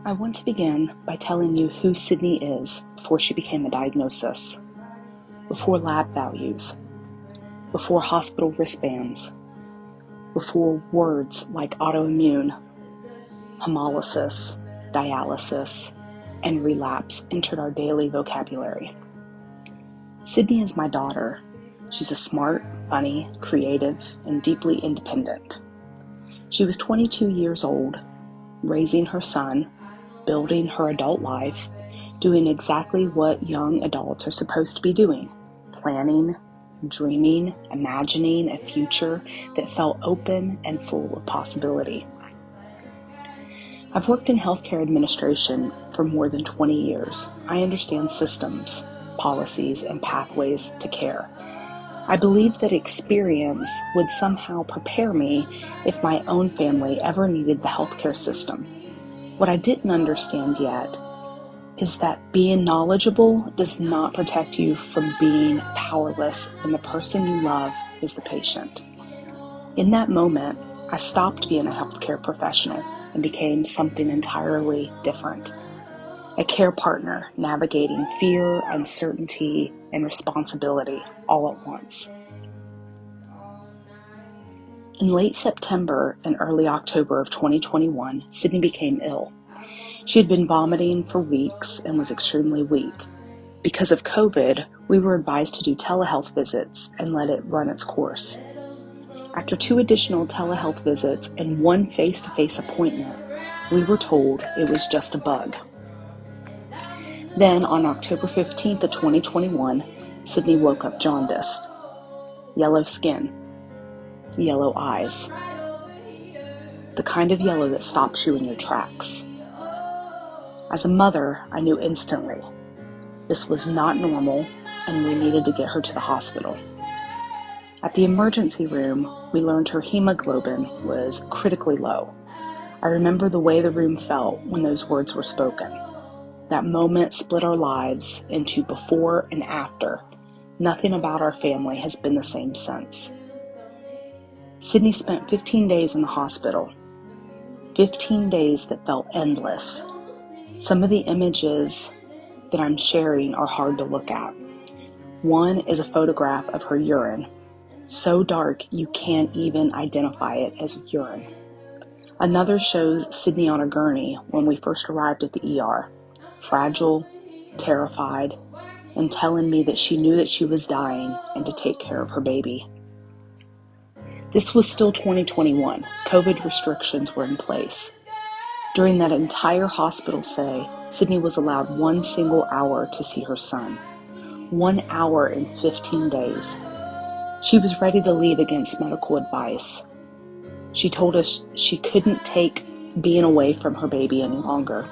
I want to begin by telling you who Sydney is before she became a diagnosis, before lab values, before hospital wristbands, before words like autoimmune, hemolysis, dialysis, and relapse entered our daily vocabulary. Sydney is my daughter. She's a smart, funny, creative, and deeply independent. She was 22 years old, raising her son, building her adult life, doing exactly what young adults are supposed to be doing, planning, dreaming, imagining a future that felt open and full of possibility. I've worked in healthcare administration for more than 20 years. I understand systems, policies, and pathways to care. I believe that experience would somehow prepare me if my own family ever needed the healthcare system. What I didn't understand yet is that being knowledgeable does not protect you from being powerless when the person you love is the patient. In that moment, I stopped being a healthcare professional and became something entirely different. A care partner navigating fear, uncertainty, and responsibility all at once. In late September and early October of 2021, Sydney became ill. She had been vomiting for weeks and was extremely weak. Because of COVID, we were advised to do telehealth visits and let it run its course. After 2 additional telehealth visits and 1 face-to-face appointment, we were told it was just a bug. Then, on October 15th of 2021, Sydney woke up jaundiced. Yellow skin, yellow eyes, the kind of yellow that stops you in your tracks. As a mother, I knew instantly this was not normal and we needed to get her to the hospital. At the emergency room, we learned her hemoglobin was critically low. I remember the way the room felt when those words were spoken. That moment split our lives into before and after. Nothing about our family has been the same since. Sydney spent 15 days in the hospital. 15 days that felt endless. Some of the images that I'm sharing are hard to look at. One is a photograph of her urine, so dark you can't even identify it as urine. Another shows Sydney on a gurney when we first arrived at the ER, fragile, terrified, and telling me that she knew that she was dying and to take care of her baby. This was still 2021. COVID restrictions were in place. During that entire hospital stay, Sydney was allowed 1 single hour to see her son. 1 hour in 15 days. She was ready to leave against medical advice. She told us she couldn't take being away from her baby any longer.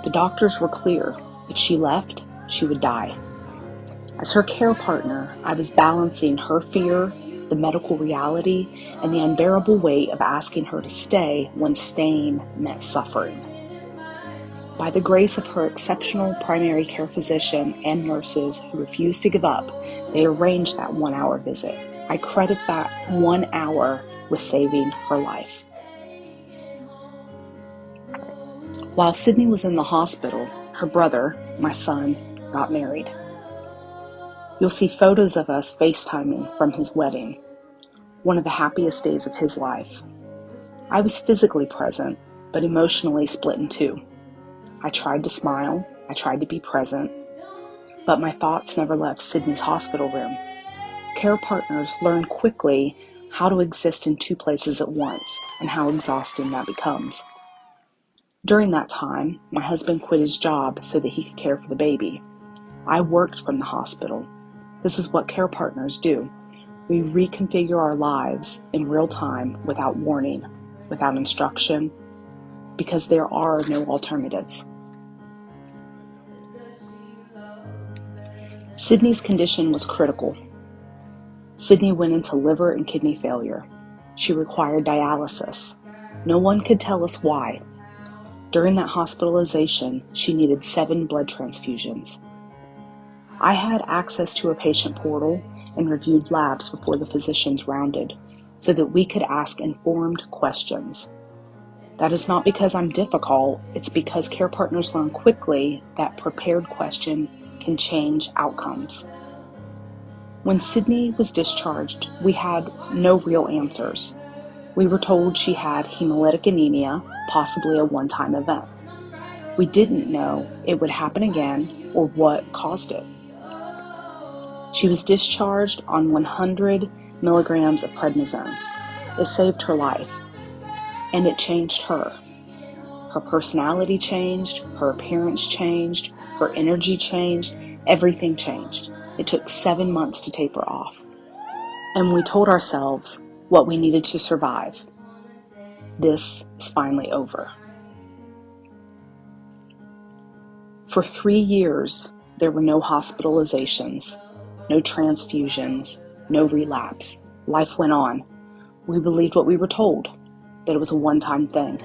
The doctors were clear. If she left, she would die. As her care partner, I was balancing her fear, the medical reality, and the unbearable weight of asking her to stay when staying meant suffering. By the grace of her exceptional primary care physician and nurses who refused to give up, they arranged that 1 hour visit. I credit that 1 hour with saving her life. While Sydney was in the hospital, her brother, my son, got married. You'll see photos of us FaceTiming from his wedding, one of the happiest days of his life. I was physically present, but emotionally split in 2. I tried to smile, I tried to be present, but my thoughts never left Sydney's hospital room. Care partners learn quickly how to exist in 2 places at once and how exhausting that becomes. During that time, my husband quit his job so that he could care for the baby. I worked from the hospital. This is what care partners do. We reconfigure our lives in real time without warning, without instruction, because there are no alternatives. Sydney's condition was critical. Sydney went into liver and kidney failure. She required dialysis. No one could tell us why. During that hospitalization, she needed 7 blood transfusions. I had access to a patient portal and reviewed labs before the physicians rounded so that we could ask informed questions. That is not because I'm difficult, it's because care partners learn quickly that prepared question can change outcomes. When Sydney was discharged, we had no real answers. We were told she had hemolytic anemia, possibly a one-time event. We didn't know it would happen again or what caused it. She was discharged on 100 milligrams of prednisone. It saved her life, and it changed her. Her personality changed, her appearance changed, her energy changed, everything changed. It took 7 months to taper off. And we told ourselves what we needed to survive. This is finally over. For 3 years, there were no hospitalizations, no transfusions, no relapse. Life went on. We believed what we were told, that it was a one-time thing.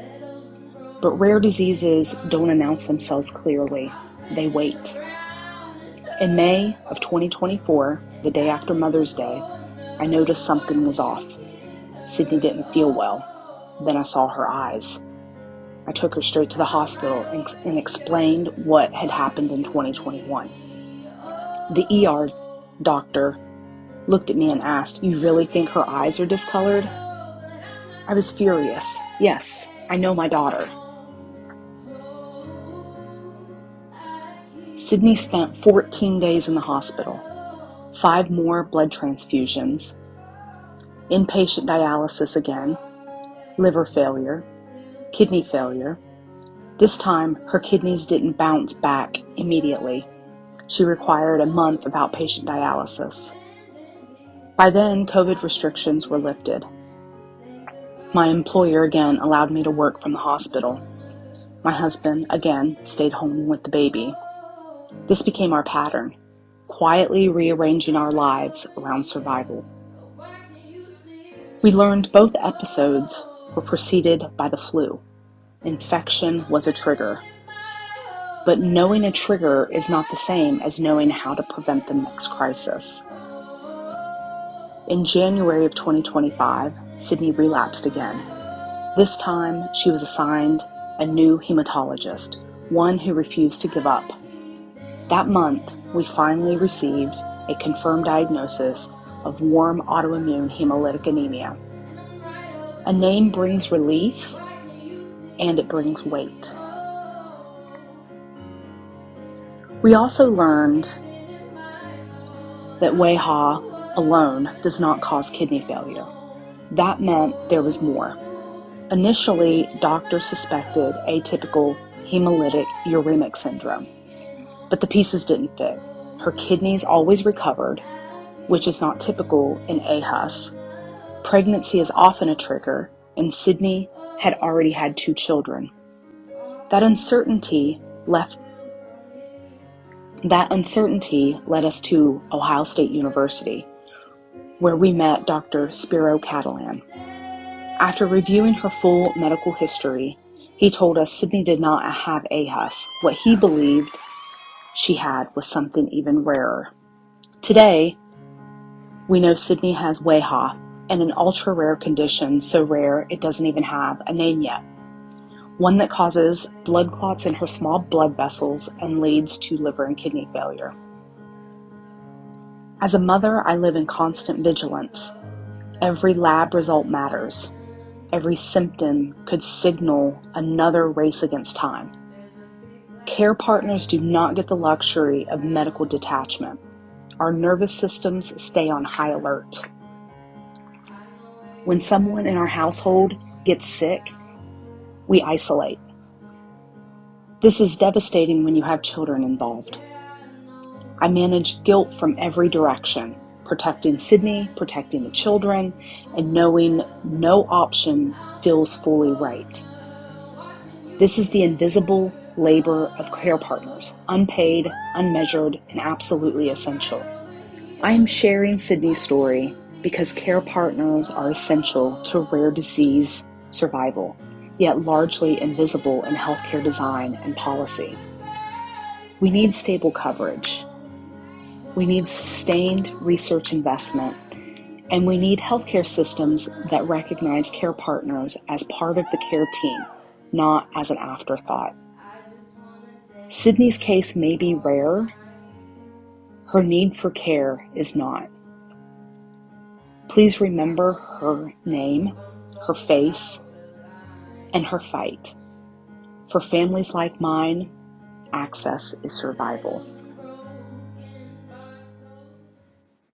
But rare diseases don't announce themselves clearly. They wait. In May of 2024, the day after Mother's Day, I noticed something was off. Sydney didn't feel well. Then I saw her eyes. I took her straight to the hospital and explained what had happened in 2021. The ER doctor looked at me and asked, "You really think her eyes are discolored?" I was furious. Yes, I know my daughter. Sydney spent 14 days in the hospital, 5 more blood transfusions, inpatient dialysis again, liver failure, kidney failure. This time, her kidneys didn't bounce back immediately. She required a month of outpatient dialysis. By then, COVID restrictions were lifted. My employer again allowed me to work from the hospital. My husband again stayed home with the baby. This became our pattern, quietly rearranging our lives around survival. We learned both episodes were preceded by the flu. Infection was a trigger. But knowing a trigger is not the same as knowing how to prevent the next crisis. In January of 2025, Sydney relapsed again. This time, she was assigned a new hematologist, one who refused to give up. That month, we finally received a confirmed diagnosis of warm autoimmune hemolytic anemia. A name brings relief, and it brings weight. We also learned that wAIHA alone does not cause kidney failure. That meant there was more. Initially, doctors suspected atypical hemolytic uremic syndrome, but the pieces didn't fit. Her kidneys always recovered, which is not typical in AHUS. Pregnancy is often a trigger, and Sydney had already had 2 children. That uncertainty led us to Ohio State University, where we met Dr. Spiro Catalan. After reviewing her full medical history, he told us Sydney did not have AHUS. What he believed she had was something even rarer. Today, we know Sydney has wAIHA, and an ultra-rare condition so rare it doesn't even have a name yet. One that causes blood clots in her small blood vessels and leads to liver and kidney failure. As a mother, I live in constant vigilance. Every lab result matters. Every symptom could signal another race against time. Care partners do not get the luxury of medical detachment. Our nervous systems stay on high alert. When someone in our household gets sick, we isolate. This is devastating when you have children involved. I manage guilt from every direction, protecting Sydney, protecting the children, and knowing no option feels fully right. This is the invisible labor of care partners, unpaid, unmeasured, and absolutely essential. I am sharing Sydney's story because care partners are essential to rare disease survival, yet largely invisible in healthcare design and policy. We need stable coverage. We need sustained research investment, and we need healthcare systems that recognize care partners as part of the care team, not as an afterthought. Sydney's case may be rare. Her need for care is not. Please remember her name, her face, and her fight. For families like mine, access is survival.